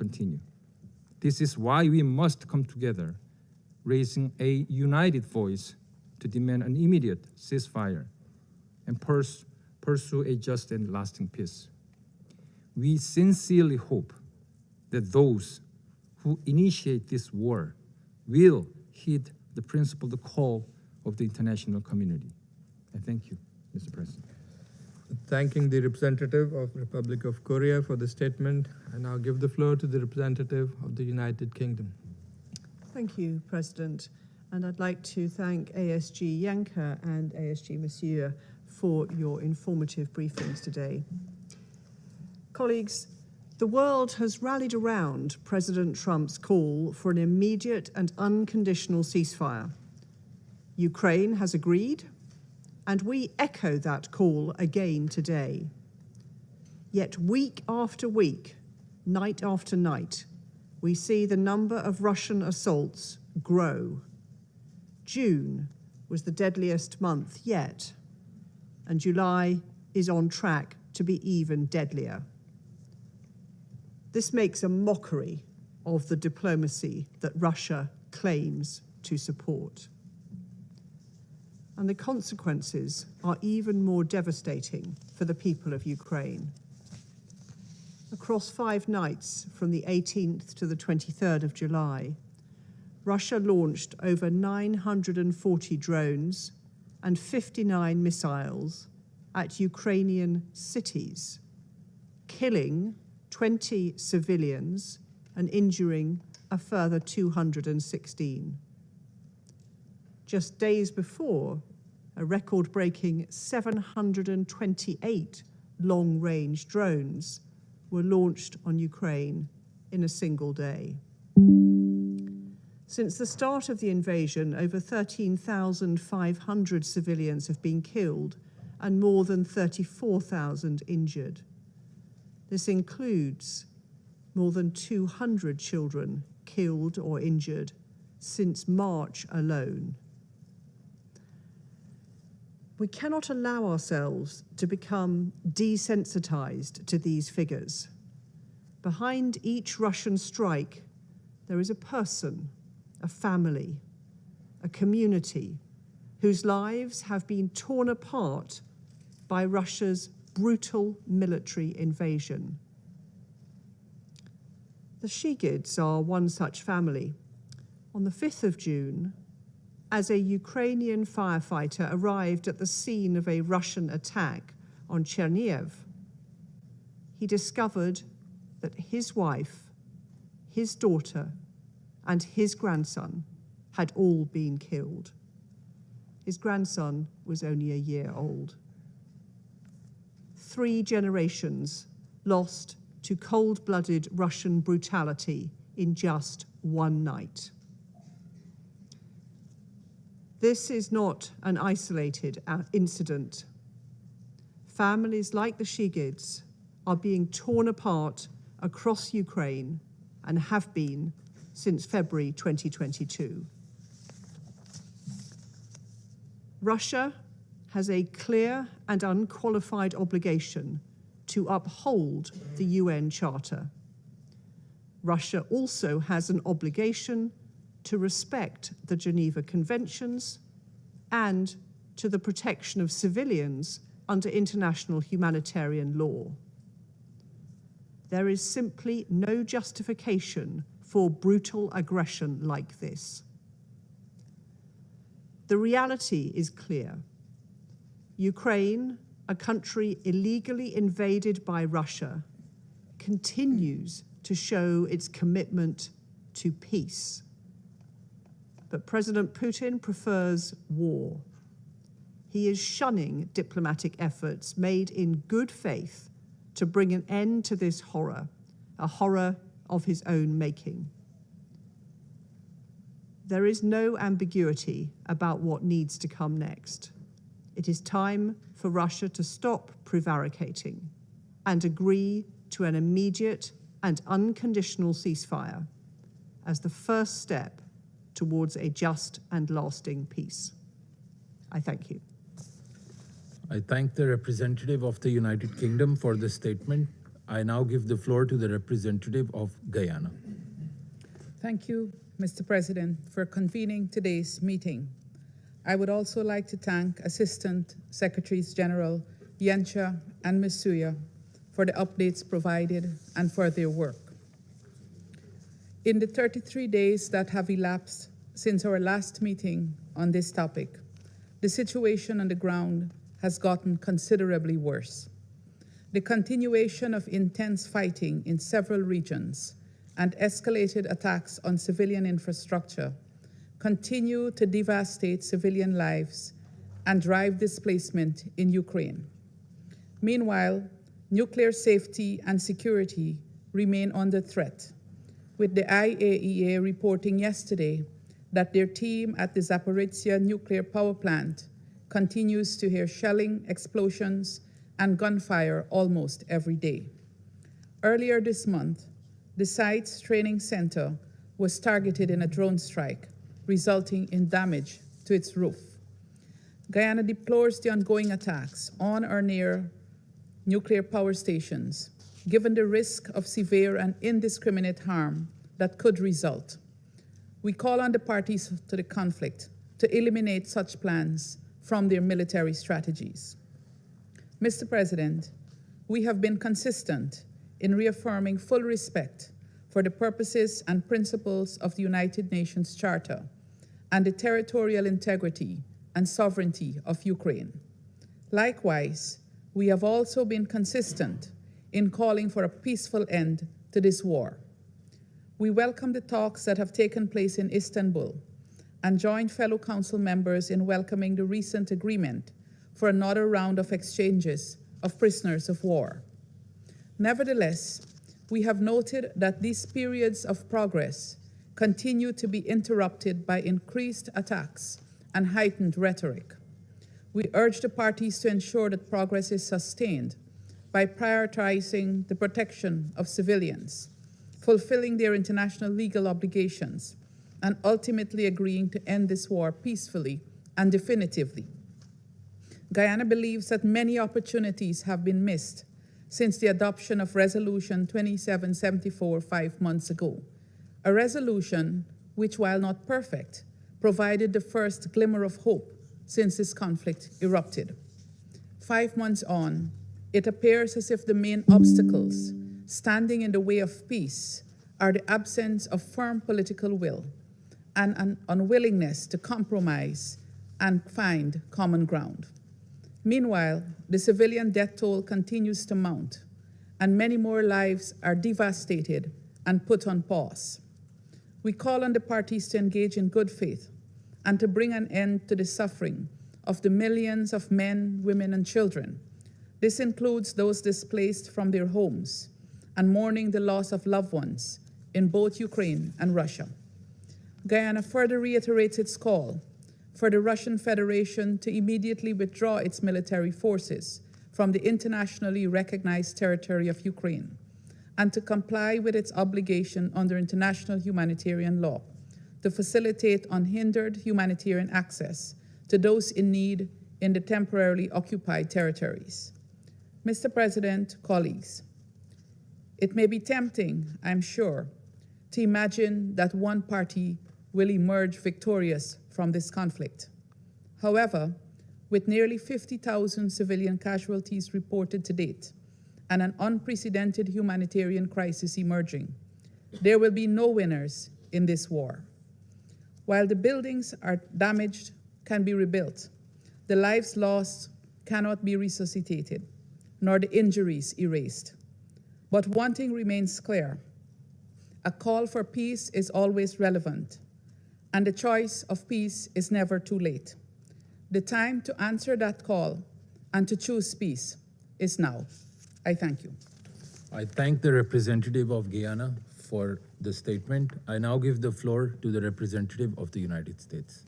continue. This is why we must come together, raising a united voice to demand an immediate ceasefire and pursue a just and lasting peace. We sincerely hope that those who initiate this war will heed the principled call of the international community. I thank you, Mr. President. Thanking the representative of Republic of Korea for the statement. I now give the floor to the representative of the United Kingdom. Thank you, President. And I'd like to thank ASG Yanka and ASG Monsieur for your informative briefings today. Colleagues, the world has rallied around President Trump's call for an immediate and unconditional ceasefire. Ukraine has agreed, and we echo that call again today. Yet week after week, night after night, we see the number of Russian assaults grow. June was the deadliest month yet, and July is on track to be even deadlier. This makes a mockery of the diplomacy that Russia claims to support. And the consequences are even more devastating for the people of Ukraine. Across 5 nights, from the 18th to the 23rd of July, Russia launched over 940 drones and 59 missiles at Ukrainian cities, killing 20 civilians and injuring a further 216. Just days before, a record-breaking 728 long-range drones were launched on Ukraine in a single day. Since the start of the invasion, over 13,500 civilians have been killed and more than 34,000 injured. This includes more than 200 children killed or injured since March alone. We cannot allow ourselves to become desensitized to these figures. Behind each Russian strike, there is a person, a family, a community whose lives have been torn apart by Russia's brutal military invasion. The Shigids are one such family. On the 5th of June, as a Ukrainian firefighter arrived at the scene of a Russian attack on Chernihiv, he discovered that his wife, his daughter, and his grandson had all been killed. His grandson was only a year old. 3 generations lost to cold-blooded Russian brutality in just one night. This is not an isolated incident. Families like the Shigids are being torn apart across Ukraine and have been since February 2022. Russia has a clear and unqualified obligation to uphold the UN Charter. Russia also has an obligation to respect the Geneva Conventions and to the protection of civilians under international humanitarian law. There is simply no justification for brutal aggression like this. The reality is clear. Ukraine, a country illegally invaded by Russia, continues to show its commitment to peace. But President Putin prefers war. He is shunning diplomatic efforts made in good faith to bring an end to this horror, a horror of his own making. There is no ambiguity about what needs to come next. It is time for Russia to stop prevaricating and agree to an immediate and unconditional ceasefire as the first step towards a just and lasting peace. I thank you. I thank the representative of the United Kingdom for this statement. I now give the floor to the representative of Guyana. Thank you, Mr. President, for convening today's meeting. I would also like to thank Assistant Secretaries General Yencha and Masuya for the updates provided and for their work. In the 33 days that have elapsed since our last meeting on this topic, the situation on the ground has gotten considerably worse. The continuation of intense fighting in several regions and escalated attacks on civilian infrastructure continue to devastate civilian lives and drive displacement in Ukraine. Meanwhile, nuclear safety and security remain under threat, with the IAEA reporting yesterday that their team at the Zaporizhzhia nuclear power plant continues to hear shelling, explosions, and gunfire almost every day. Earlier this month, the site's training center was targeted in a drone strike, resulting in damage to its roof. Guyana deplores the ongoing attacks on or near nuclear power stations, given the risk of severe and indiscriminate harm that could result. We call on the parties to the conflict to eliminate such plans from their military strategies. Mr. President, we have been consistent in reaffirming full respect for the purposes and principles of the United Nations Charter and the territorial integrity and sovereignty of Ukraine. Likewise, we have also been consistent in calling for a peaceful end to this war. We welcome the talks that have taken place in Istanbul and join fellow council members in welcoming the recent agreement for another round of exchanges of prisoners of war. Nevertheless, we have noted that these periods of progress continue to be interrupted by increased attacks and heightened rhetoric. We urge the parties to ensure that progress is sustained by prioritizing the protection of civilians, fulfilling their international legal obligations, and ultimately agreeing to end this war peacefully and definitively. Guyana believes that many opportunities have been missed since the adoption of Resolution 2774 5 months ago, a resolution which, while not perfect, provided the first glimmer of hope since this conflict erupted. 5 months on, it appears as if the main obstacles standing in the way of peace are the absence of firm political will and an unwillingness to compromise and find common ground. Meanwhile, the civilian death toll continues to mount, and many more lives are devastated and put on pause. We call on the parties to engage in good faith and to bring an end to the suffering of the millions of men, women, and children. This includes those displaced from their homes and mourning the loss of loved ones in both Ukraine and Russia. Guyana further reiterates its call for the Russian Federation to immediately withdraw its military forces from the internationally recognized territory of Ukraine and to comply with its obligation under international humanitarian law to facilitate unhindered humanitarian access to those in need in the temporarily occupied territories. Mr. President, colleagues, it may be tempting, I'm sure, to imagine that one party will emerge victorious from this conflict. However, with nearly 50,000 civilian casualties reported to date and an unprecedented humanitarian crisis emerging, there will be no winners in this war. While the buildings are damaged can be rebuilt, the lives lost cannot be resuscitated, nor the injuries erased. But one thing remains clear: a call for peace is always relevant, and the choice of peace is never too late. The time to answer that call and to choose peace is now. I thank you. I thank the representative of Guyana for the statement. I now give the floor to the representative of the United States.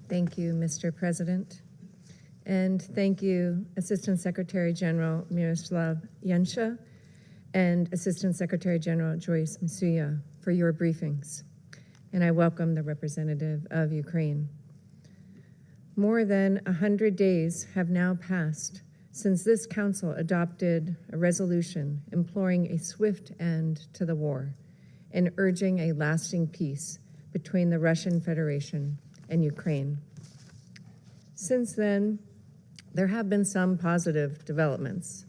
Thank you, Mr. President. And thank you, Assistant Secretary General Miroslav Yencha and Assistant Secretary General Joyce Msuya for your briefings. And I welcome the representative of Ukraine. More than 100 days have now passed since this council adopted a resolution imploring a swift end to the war and urging a lasting peace between the Russian Federation and Ukraine. Since then, there have been some positive developments.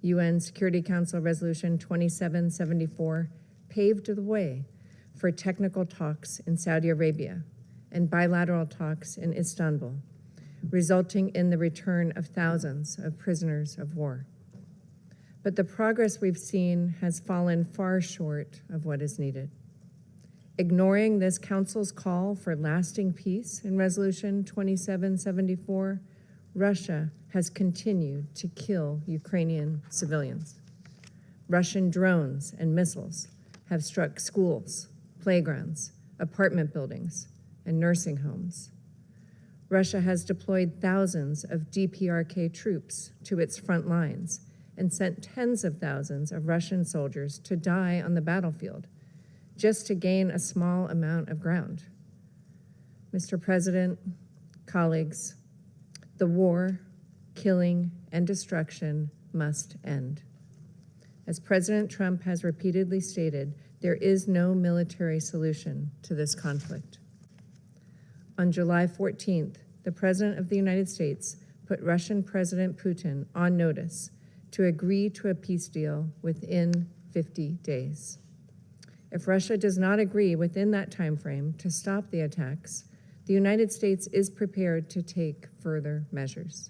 UN Security Council Resolution 2774 paved the way for technical talks in Saudi Arabia and bilateral talks in Istanbul, resulting in the return of thousands of prisoners of war. But the progress we've seen has fallen far short of what is needed. Ignoring this council's call for lasting peace in Resolution 2774, Russia has continued to kill Ukrainian civilians. Russian drones and missiles have struck schools, playgrounds, apartment buildings, and nursing homes. Russia has deployed thousands of DPRK troops to its front lines and sent tens of thousands of Russian soldiers to die on the battlefield just to gain a small amount of ground. Mr. President, colleagues, the war, killing, and destruction must end. As President Trump has repeatedly stated, there is no military solution to this conflict. On July 14th, the President of the United States put Russian President Putin on notice to agree to a peace deal within 50 days. If Russia does not agree within that timeframe to stop the attacks, the United States is prepared to take further measures.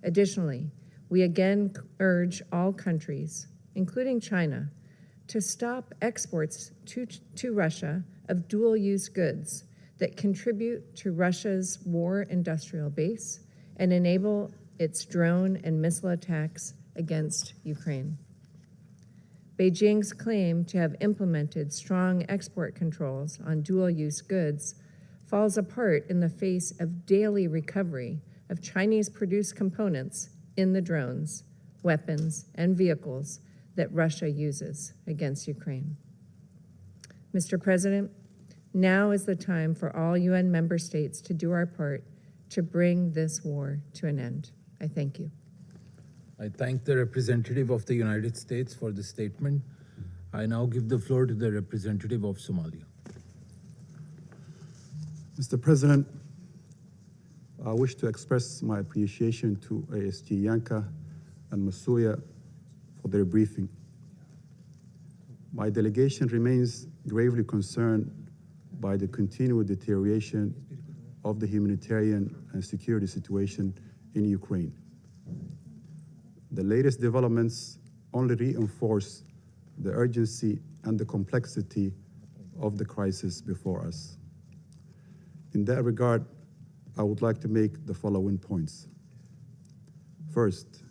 Additionally, we again urge all countries, including China, to stop exports to Russia of dual-use goods that contribute to Russia's war industrial base and enable its drone and missile attacks against Ukraine. Beijing's claim to have implemented strong export controls on dual-use goods falls apart in the face of daily recovery of Chinese-produced components in the drones, weapons, and vehicles that Russia uses against Ukraine. Mr. President, now is the time for all UN member states to do our part to bring this war to an end. I thank you. I thank the representative of the United States for the statement. I now give the floor to the representative of Somalia. Mr. President, I wish to express my appreciation to ASG Yanka and Masuya for their briefing. My delegation remains gravely concerned by the continued deterioration of the humanitarian and security situation in Ukraine. The latest developments only reinforce the urgency and the complexity of the crisis before us. In that regard, I would like to make the following points. First,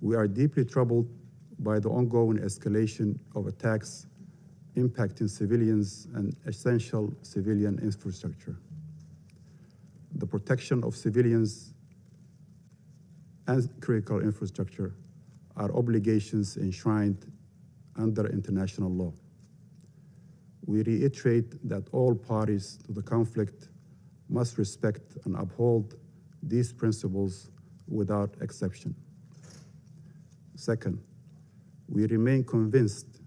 we are deeply troubled by the ongoing escalation of attacks impacting civilians and essential civilian infrastructure. The protection of civilians and critical infrastructure are obligations enshrined under international law. We reiterate that all parties to the conflict must respect and uphold these principles without exception. Second, we remain convinced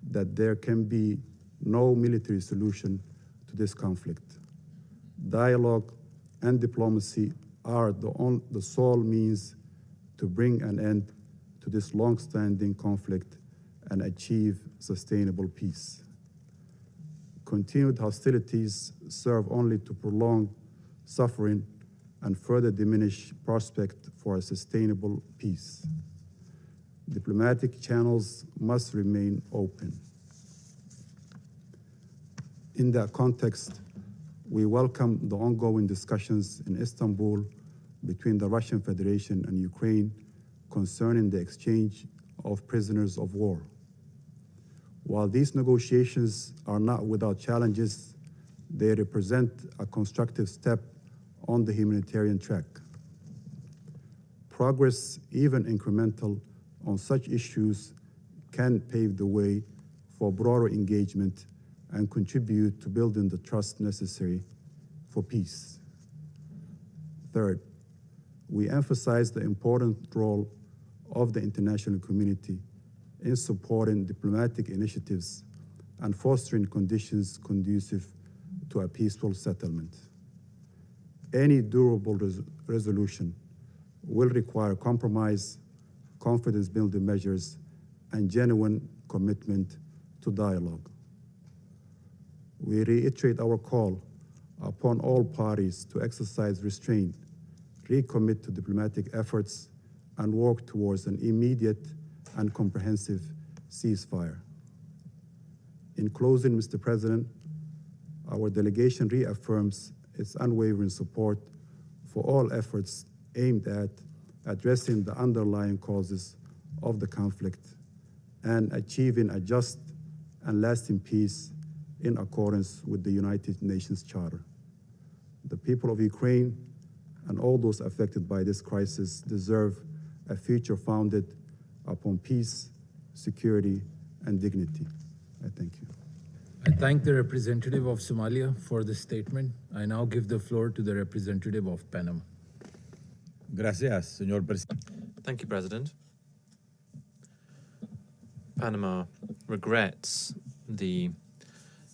that there can be no military solution to this conflict. Dialogue and diplomacy are the sole means to bring an end to this long-standing conflict and achieve sustainable peace. Continued hostilities serve only to prolong suffering and further diminish prospect for a sustainable peace. Diplomatic channels must remain open. In that context, we welcome the ongoing discussions in Istanbul between the Russian Federation and Ukraine concerning the exchange of prisoners of war. While these negotiations are not without challenges, they represent a constructive step on the humanitarian track. Progress, even incremental, on such issues can pave the way for broader engagement and contribute to building the trust necessary for peace. Third, we emphasize the important role of the international community in supporting diplomatic initiatives and fostering conditions conducive to a peaceful settlement. Any durable resolution will require compromise, confidence-building measures, and genuine commitment to dialogue. We reiterate our call upon all parties to exercise restraint, recommit to diplomatic efforts, and work towards an immediate and comprehensive ceasefire. In closing, Mr. President, our delegation reaffirms its unwavering support for all efforts aimed at addressing the underlying causes of the conflict and achieving a just and lasting peace in accordance with the United Nations Charter. The people of Ukraine and all those affected by this crisis deserve a future founded upon peace, security, and dignity. I thank you. I thank the representative of Somalia for the statement. I now give the floor to the representative of Panama. Gracias, señor presidente. Thank you, President. Panama regrets the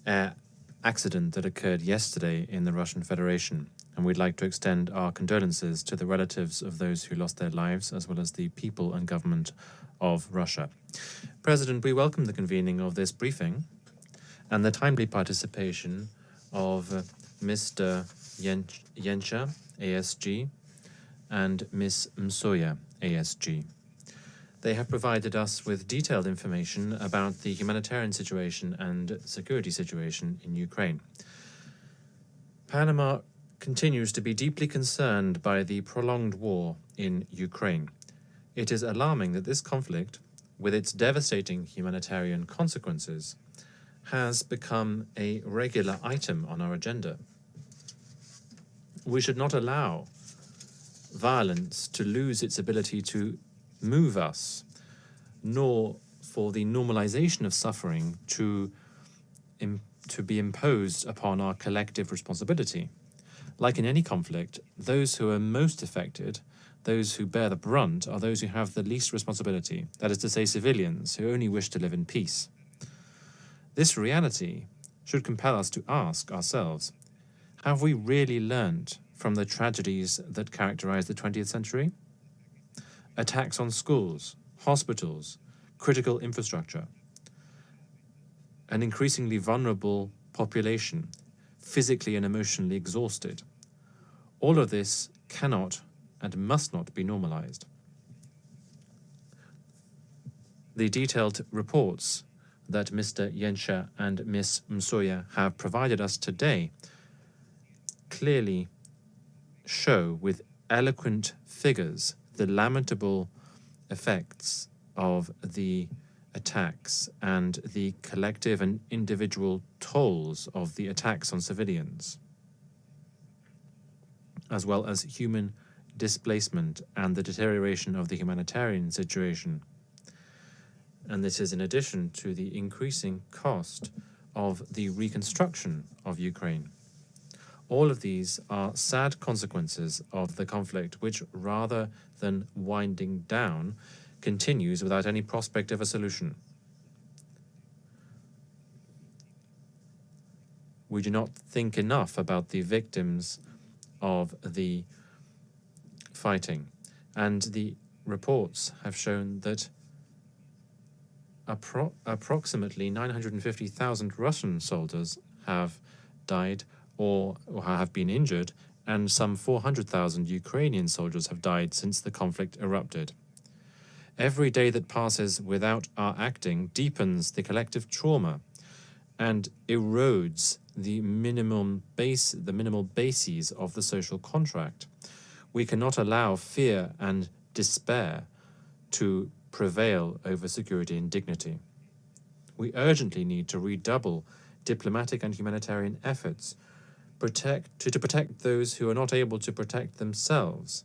air accident that occurred yesterday in the Russian Federation, and we'd like to extend our condolences to the relatives of those who lost their lives, as well as the people and government of Russia. President, we welcome the convening of this briefing and the timely participation of Mr. Yencha, ASG, and Ms. Msoya, ASG. They have provided us with detailed information about the humanitarian situation and security situation in Ukraine. Panama continues to be deeply concerned by the prolonged war in Ukraine. It is alarming that this conflict, with its devastating humanitarian consequences, has become a regular item on our agenda. We should not allow violence to lose its ability to move us, nor for the normalization of suffering to be imposed upon our collective responsibility. Like in any conflict, those who are most affected, those who bear the brunt, are those who have the least responsibility, that is to say, civilians who only wish to live in peace. This reality should compel us to ask ourselves, have we really learned from the tragedies that characterize the 20th century? Attacks on schools, hospitals, critical infrastructure, an increasingly vulnerable population, physically and emotionally exhausted. All of this cannot and must not be normalized. The detailed reports that Mr. Yencha and Ms. Msoya have provided us today clearly show with eloquent figures the lamentable effects of the attacks and the collective and individual tolls of the attacks on civilians, as well as human displacement and the deterioration of the humanitarian situation. And this is in addition to the increasing cost of the reconstruction of Ukraine. All of these are sad consequences of the conflict, which, rather than winding down, continues without any prospect of a solution. We do not think enough about the victims of the fighting, and the reports have shown that approximately 950,000 Russian soldiers have died or have been injured, and some 400,000 Ukrainian soldiers have died since the conflict erupted. Every day that passes without our acting deepens the collective trauma and erodes the minimal bases of the social contract. We cannot allow fear and despair to prevail over security and dignity. We urgently need to redouble diplomatic and humanitarian efforts to protect those who are not able to protect themselves,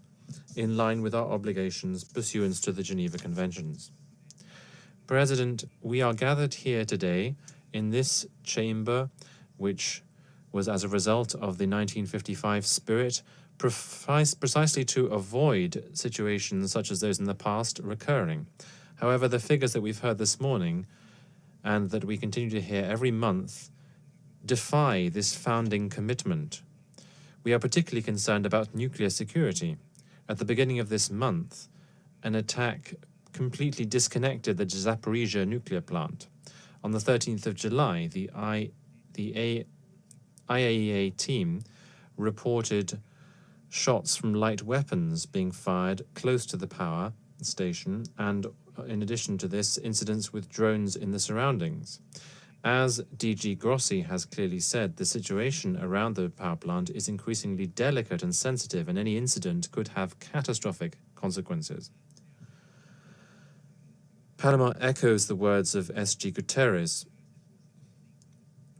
in line with our obligations pursuant to the Geneva Conventions. President, we are gathered here today in this chamber, which was as a result of the 1955 spirit precisely to avoid situations such as those in the past recurring. However, the figures that we've heard this morning and that we continue to hear every month defy this founding commitment. We are particularly concerned about nuclear security. At the beginning of this month, an attack completely disconnected the Zaporizhia nuclear plant. On the 13th of July, the IAEA team reported shots from light weapons being fired close to the power station, and in addition to this, incidents with drones in the surroundings. As DG Grossi has clearly said, the situation around the power plant is increasingly delicate and sensitive, and any incident could have catastrophic consequences. Panama echoes the words of SG Guterres,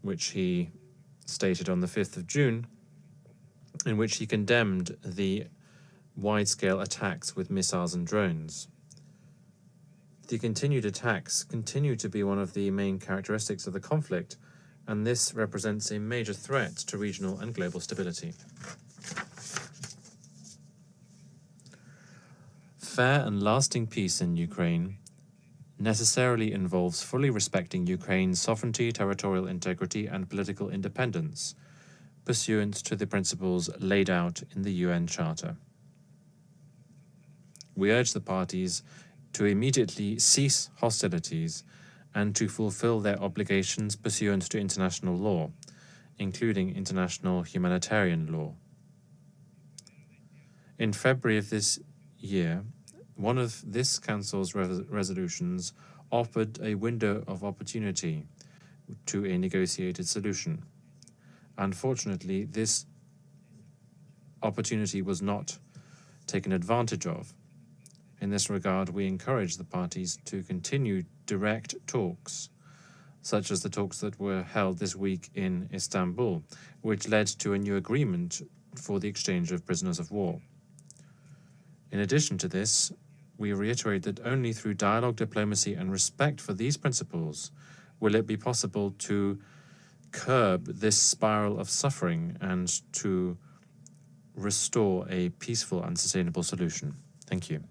which he stated on the 5th of June, in which he condemned the wide-scale attacks with missiles and drones. The continued attacks continue to be one of the main characteristics of the conflict, and this represents a major threat to regional and global stability. Fair and lasting peace in Ukraine necessarily involves fully respecting Ukraine's sovereignty, territorial integrity, and political independence, pursuant to the principles laid out in the UN Charter. We urge the parties to immediately cease hostilities and to fulfill their obligations pursuant to international law, including international humanitarian law. In February of this year, one of this Council's resolutions offered a window of opportunity to a negotiated solution. Unfortunately, this opportunity was not taken advantage of. In this regard, we encourage the parties to continue direct talks, such as the talks that were held this week in Istanbul, which led to a new agreement for the exchange of prisoners of war. In addition to this, we reiterate that only through dialogue, diplomacy, and respect for these principles will it be possible to curb this spiral of suffering and to restore a peaceful and sustainable solution. Thank you.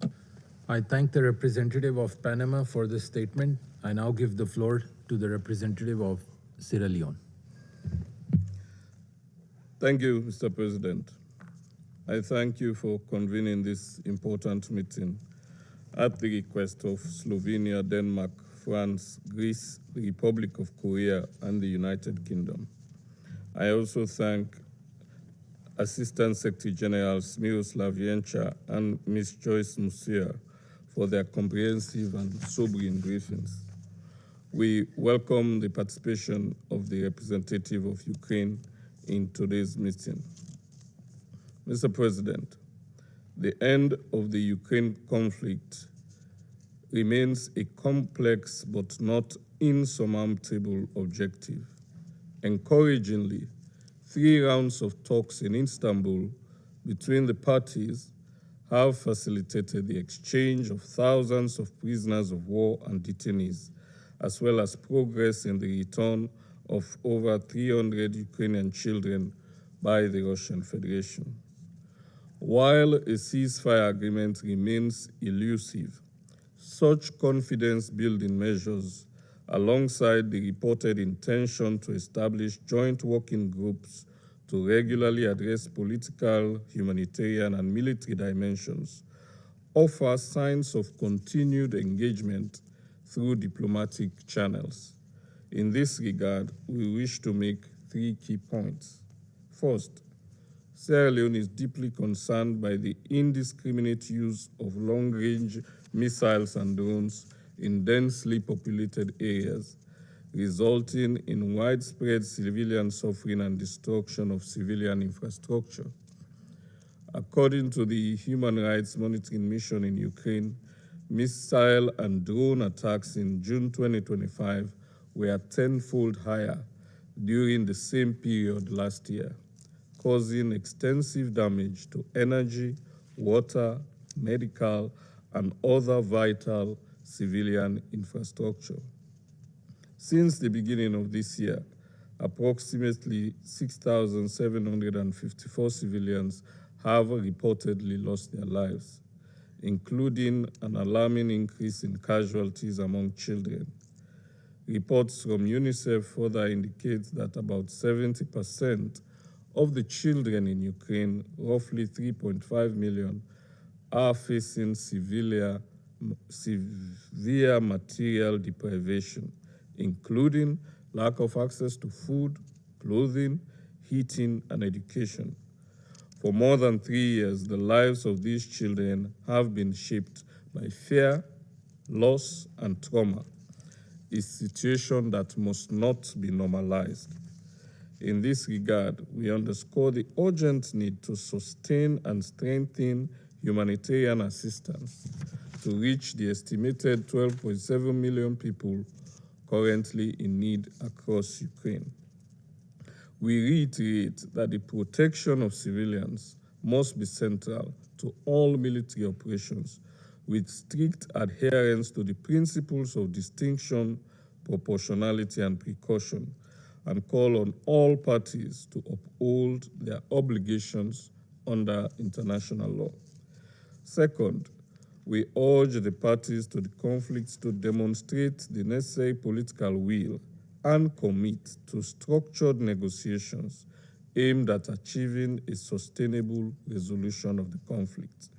I thank the representative of Panama for this statement. I now give the floor to the representative of Sierra Leone. Thank you, Mr. President. I thank you for convening this important meeting at the request of Slovenia, Denmark, France, Greece, the Republic of Korea, and the United Kingdom. I also thank Assistant Secretary Generals Miroslav Jenča and Ms. Joyce Musia for their comprehensive and sobering briefings. We welcome the participation of the representative of Ukraine in today's meeting. Mr. President, the end of the Ukraine conflict remains a complex but not insurmountable objective. Encouragingly, 3 rounds of talks in Istanbul between the parties have facilitated the exchange of thousands of prisoners of war and detainees, as well as progress in the return of over 300 Ukrainian children by the Russian Federation. While a ceasefire agreement remains elusive, such confidence-building measures, alongside the reported intention to establish joint working groups to regularly address political, humanitarian, and military dimensions, offer signs of continued engagement through diplomatic channels. In this regard, we wish to make 3 key points. First, Sierra Leone is deeply concerned by the indiscriminate use of long-range missiles and drones in densely populated areas, resulting in widespread civilian suffering and destruction of civilian infrastructure. According to the Human Rights Monitoring Mission in Ukraine, missile and drone attacks in June 2025 were 10-fold higher during the same period last year, causing extensive damage to energy, water, medical, and other vital civilian infrastructure. Since the beginning of this year, approximately 6,754 civilians have reportedly lost their lives, including an alarming increase in casualties among children. Reports from UNICEF further indicate that about 70% of the children in Ukraine, roughly 3.5 million, are facing severe material deprivation, including lack of access to food, clothing, heating, and education. For more than 3 years, the lives of these children have been shaped by fear, loss, and trauma, a situation that must not be normalized. In this regard, we underscore the urgent need to sustain and strengthen humanitarian assistance to reach the estimated 12.7 million people currently in need across Ukraine. We reiterate that the protection of civilians must be central to all military operations, with strict adherence to the principles of distinction, proportionality, and precaution, and call on all parties to uphold their obligations under international law. Second, we urge the parties to the conflicts to demonstrate the necessary political will and commit to structured negotiations aimed at achieving a sustainable resolution of the conflict.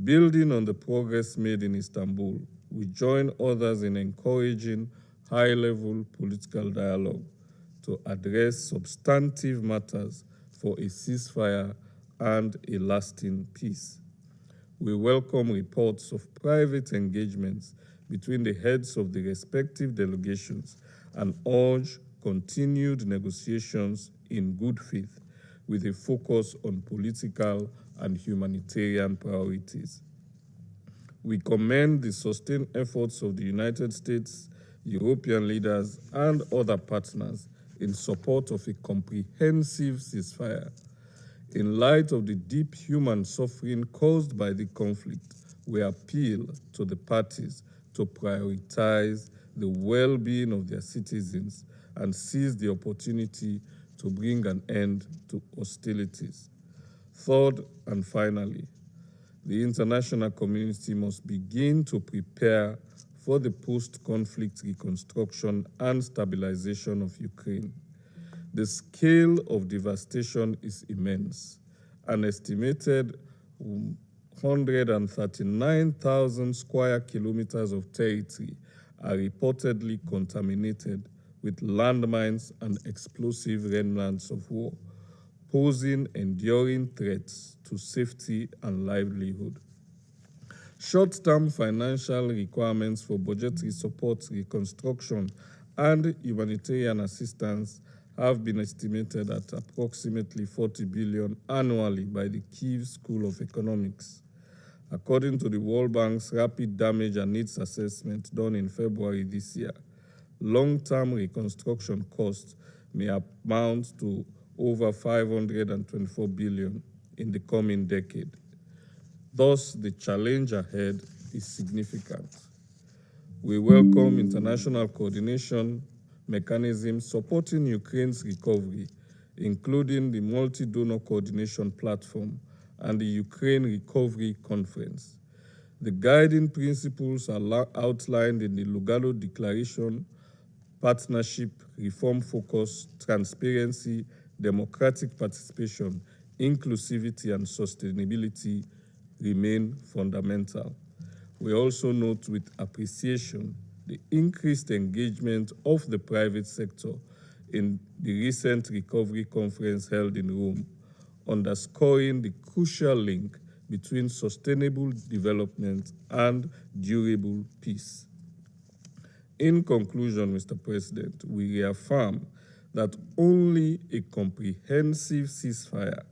Building on the progress made in Istanbul, we join others in encouraging high-level political dialogue to address substantive matters for a ceasefire and a lasting peace. We welcome reports of private engagements between the heads of the respective delegations and urge continued negotiations in good faith with a focus on political and humanitarian priorities. We commend the sustained efforts of the United States, European leaders, and other partners in support of a comprehensive ceasefire. In light of the deep human suffering caused by the conflict, we appeal to the parties to prioritize the well-being of their citizens and seize the opportunity to bring an end to hostilities. Third and finally, the international community must begin to prepare for the post-conflict reconstruction and stabilization of Ukraine. The scale of devastation is immense. An estimated 139,000 square kilometers of territory are reportedly contaminated with landmines and explosive remnants of war, posing enduring threats to safety and livelihood. Short-term financial requirements for budgetary support, reconstruction, and humanitarian assistance have been estimated at approximately 40 billion annually by the Kyiv School of Economics. According to the World Bank's Rapid Damage and Needs Assessment done in February this year, long-term reconstruction costs may amount to over 524 billion in the coming decade. Thus, the challenge ahead is significant. We welcome international coordination mechanisms supporting Ukraine's recovery, including the Multi-Donor Coordination Platform and the Ukraine Recovery Conference. The guiding principles are outlined in the Lugano Declaration: partnership, reform focus, transparency, democratic participation, inclusivity, and sustainability remain fundamental. We also note with appreciation the increased engagement of the private sector in the recent recovery conference held in Rome, underscoring the crucial link between sustainable development and durable peace. In conclusion, Mr. President, we reaffirm that only a comprehensive ceasefire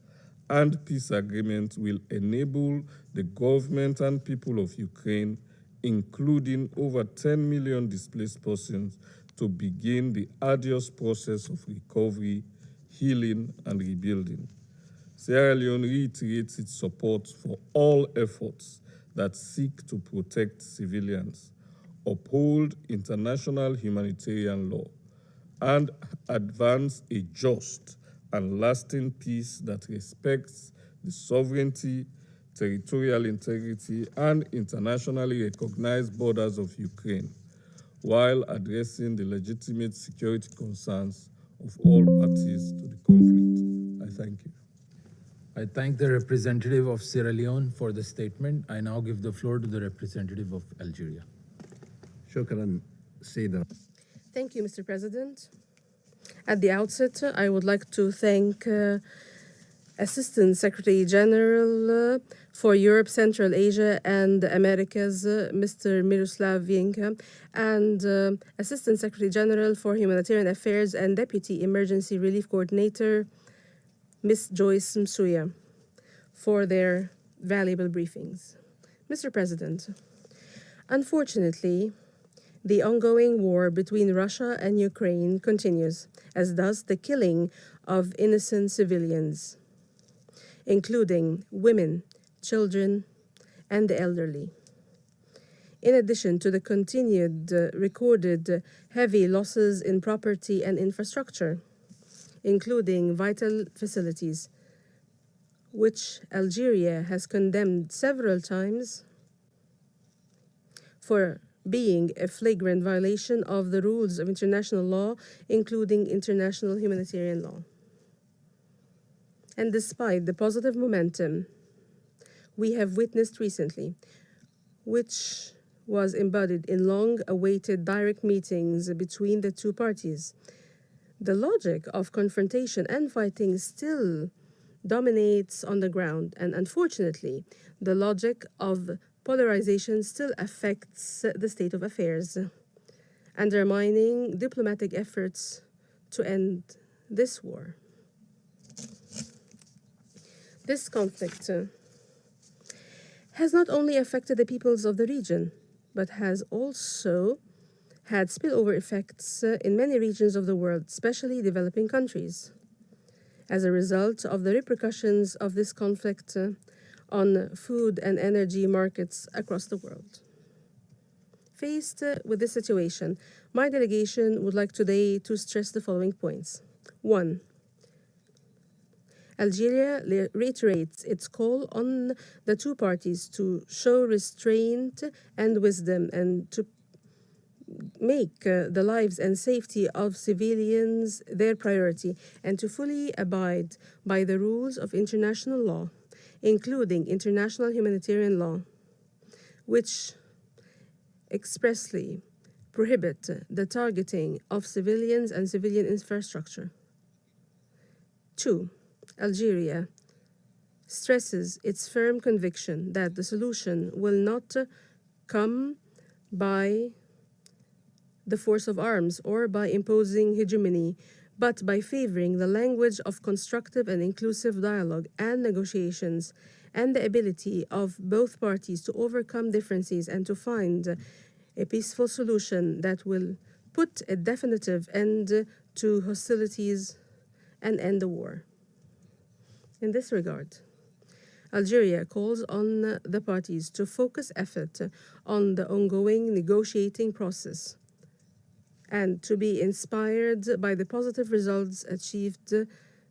and peace agreement will enable the government and people of Ukraine, including over 10 million displaced persons, to begin the arduous process of recovery, healing, and rebuilding. Sierra Leone reiterates its support for all efforts that seek to protect civilians, uphold international humanitarian law, and advance a just and lasting peace that respects the sovereignty, territorial integrity, and internationally recognized borders of Ukraine, while addressing the legitimate security concerns of all parties to the conflict. I thank you. I thank the representative of Sierra Leone for the statement. I now give the floor to the representative of Algeria. شكرا سيدة. Thank you, Mr. President. At the outset, I would like to thank Assistant Secretary General for Europe, Central Asia, and the Americas, Mr. Miroslav Vienka, and Assistant Secretary General for Humanitarian Affairs and Deputy Emergency Relief Coordinator, Ms. Joyce Msuya, for their valuable briefings. Mr. President, unfortunately, the ongoing war between Russia and Ukraine continues, as does the killing of innocent civilians, including women, children, and the elderly. In addition to the continued recorded heavy losses in property and infrastructure, including vital facilities, which Algeria has condemned several times for being a flagrant violation of the rules of international law, including international humanitarian law. And despite the positive momentum we have witnessed recently, which was embodied in long-awaited direct meetings between the two parties, the logic of confrontation and fighting still dominates on the ground, and unfortunately, the logic of polarization still affects the state of affairs, undermining diplomatic efforts to end this war. This conflict has not only affected the peoples of the region, but has also had spillover effects in many regions of the world, especially developing countries, as a result of the repercussions of this conflict on food and energy markets across the world. Faced with this situation, my delegation would like today to stress the following points. 1. Algeria reiterates its call on the two parties to show restraint and wisdom and to make the lives and safety of civilians their priority and to fully abide by the rules of international law, including international humanitarian law, which expressly prohibit the targeting of civilians and civilian infrastructure. 2. Algeria stresses its firm conviction that the solution will not come by the force of arms or by imposing hegemony, but by favoring the language of constructive and inclusive dialogue and negotiations, and the ability of both parties to overcome differences and to find a peaceful solution that will put a definitive end to hostilities and end the war. In this regard, Algeria calls on the parties to focus effort on the ongoing negotiating process and to be inspired by the positive results achieved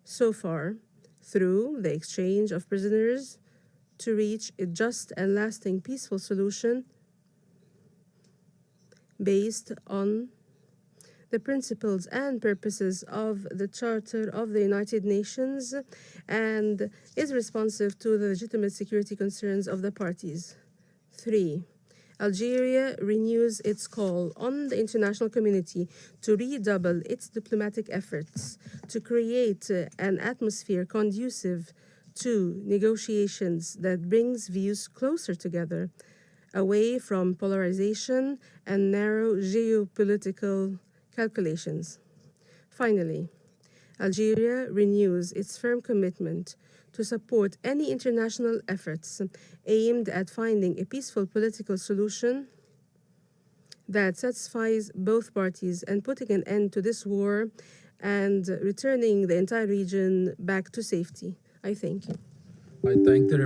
so far through the exchange of prisoners to reach a just and lasting peaceful solution based on the principles and purposes of the Charter of the United Nations and is responsive to the legitimate security concerns of the parties. 3. Algeria renews its call on the international community to redouble its diplomatic efforts to create an atmosphere conducive to negotiations that brings views closer together, away from polarization and narrow geopolitical calculations. Finally, Algeria renews its firm commitment to support any international efforts aimed at finding a peaceful political solution that satisfies both parties and putting an end to this war and returning the entire region back to safety. I thank you. I thank the